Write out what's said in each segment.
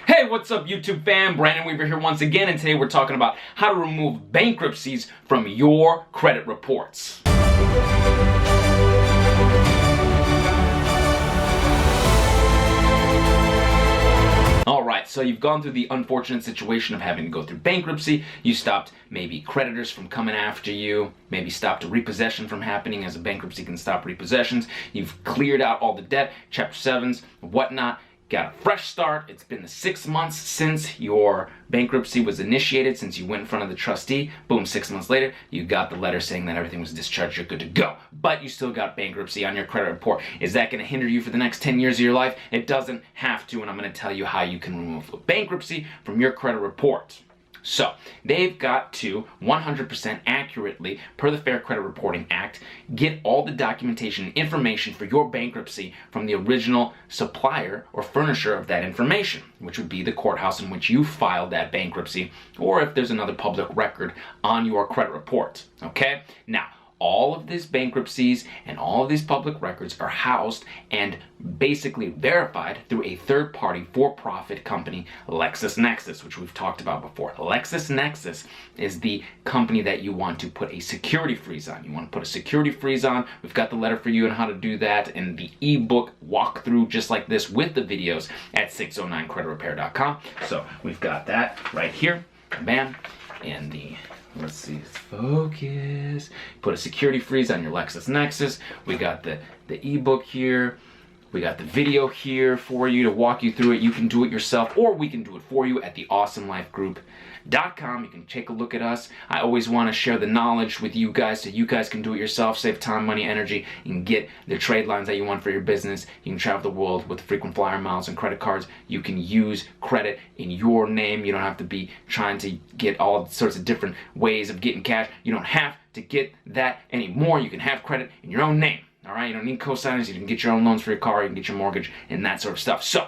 Hey, what's up YouTube fam? Brandon Weaver here once again, and today we're talking about how to remove bankruptcies from your credit reports. Alright, so you've gone through the unfortunate situation of having to go through bankruptcy. You stopped maybe creditors from coming after you, maybe stopped a repossession from happening, as a bankruptcy can stop repossessions. You've cleared out all the debt, Chapter 7s, whatnot. Got a fresh start. It's been the 6 months since your bankruptcy was initiated, since you went in front of the trustee. Boom, 6 months later, you got the letter saying that everything was discharged, you're good to go. But you still got bankruptcy on your credit report. Is that going to hinder you for the next 10 years of your life? It doesn't have to, and I'm going to tell you how you can remove bankruptcy from your credit report. So, they've got to 100% accurately, per the Fair Credit Reporting Act, get all the documentation and information for your bankruptcy from the original supplier or furnisher of that information, which would be the courthouse in which you filed that bankruptcy, or if there's another public record on your credit report. Okay? Now, all of these bankruptcies and all of these public records are housed and basically verified through a third-party for-profit company, LexisNexis, which we've talked about before. LexisNexis is the company that you want to put a security freeze on. You want to put a security freeze on. We've got the letter for you on how to do that and the ebook walkthrough just like this with the videos at 609creditrepair.com. So we've got that right here. Bam. And let's see, let's focus. Put a security freeze on your LexisNexis. We got the ebook here. We got the video here for you to walk you through it. You can do it yourself, or we can do it for you at theawesomelifegroup.com. You can take a look at us. I always want to share the knowledge with you guys so you guys can do it yourself, save time, money, energy, and get the trade lines that you want for your business. You can travel the world with frequent flyer miles and credit cards. You can use credit in your name. You don't have to be trying to get all sorts of different ways of getting cash. You don't have to get that anymore. You can have credit in your own name. All right, you don't need co-signers. You can get your own loans for your car. You can get your mortgage and that sort of stuff. So,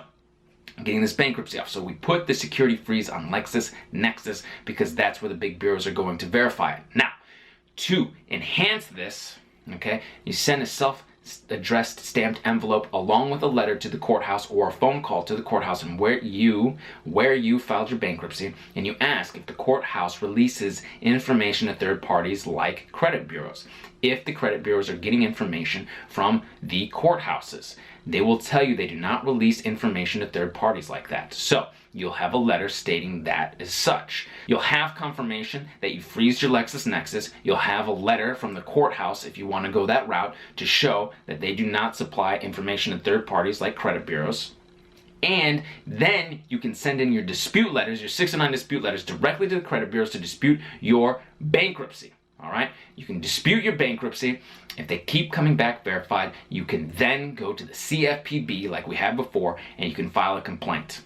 getting this bankruptcy off. So we put the security freeze on LexisNexis because that's where the big bureaus are going to verify it. Now, to enhance this, okay, you send a self-addressed stamped envelope along with a letter to the courthouse or a phone call to the courthouse and where you filed your bankruptcy, and you ask if the courthouse releases information to third parties like credit bureaus. If the credit bureaus are getting information from the courthouses, they will tell you they do not release information to third parties like that. So you'll have a letter stating that as such. You'll have confirmation that you freezed your LexisNexis. You'll have a letter from the courthouse, if you want to go that route, to show that they do not supply information to third parties like credit bureaus. And then you can send in your dispute letters, your 609 dispute letters, directly to the credit bureaus to dispute your bankruptcy. All right, you can dispute your bankruptcy. If they keep coming back verified, you can then go to the CFPB like we had before, and you can file a complaint.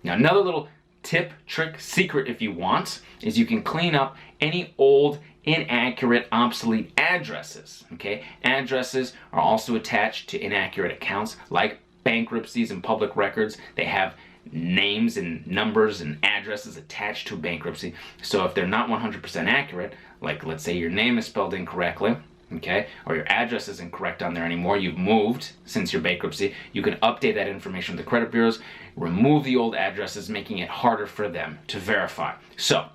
Now, another little tip, trick, secret if you want, is you can clean up any old, inaccurate, obsolete addresses. Okay, addresses are also attached to inaccurate accounts like bankruptcies and public records. They have names and numbers and addresses attached to bankruptcy. So if they're not 100% accurate, like let's say your name is spelled incorrectly, okay, or your address isn't correct on there anymore, you've moved since your bankruptcy, you can update that information with the credit bureaus, remove the old addresses, making it harder for them to verify. So,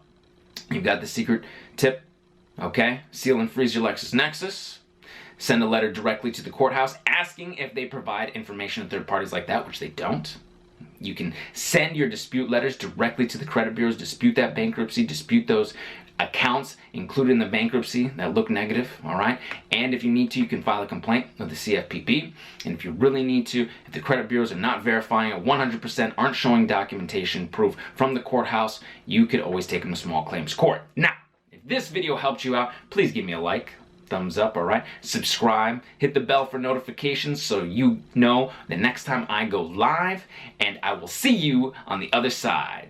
you've got the secret tip, okay, seal and freeze your LexisNexis, send a letter directly to the courthouse asking if they provide information to third parties like that, which they don't. You can send your dispute letters directly to the credit bureaus, dispute that bankruptcy, dispute those accounts included in the bankruptcy that look negative, all right? And if you need to, you can file a complaint with the CFPB. And if you really need to, if the credit bureaus are not verifying it 100%, aren't showing documentation proof from the courthouse, you could always take them to small claims court. Now, if this video helped you out, please give me a like. Thumbs up, all right? Subscribe, hit the bell for notifications so you know the next time I go live, and I will see you on the other side.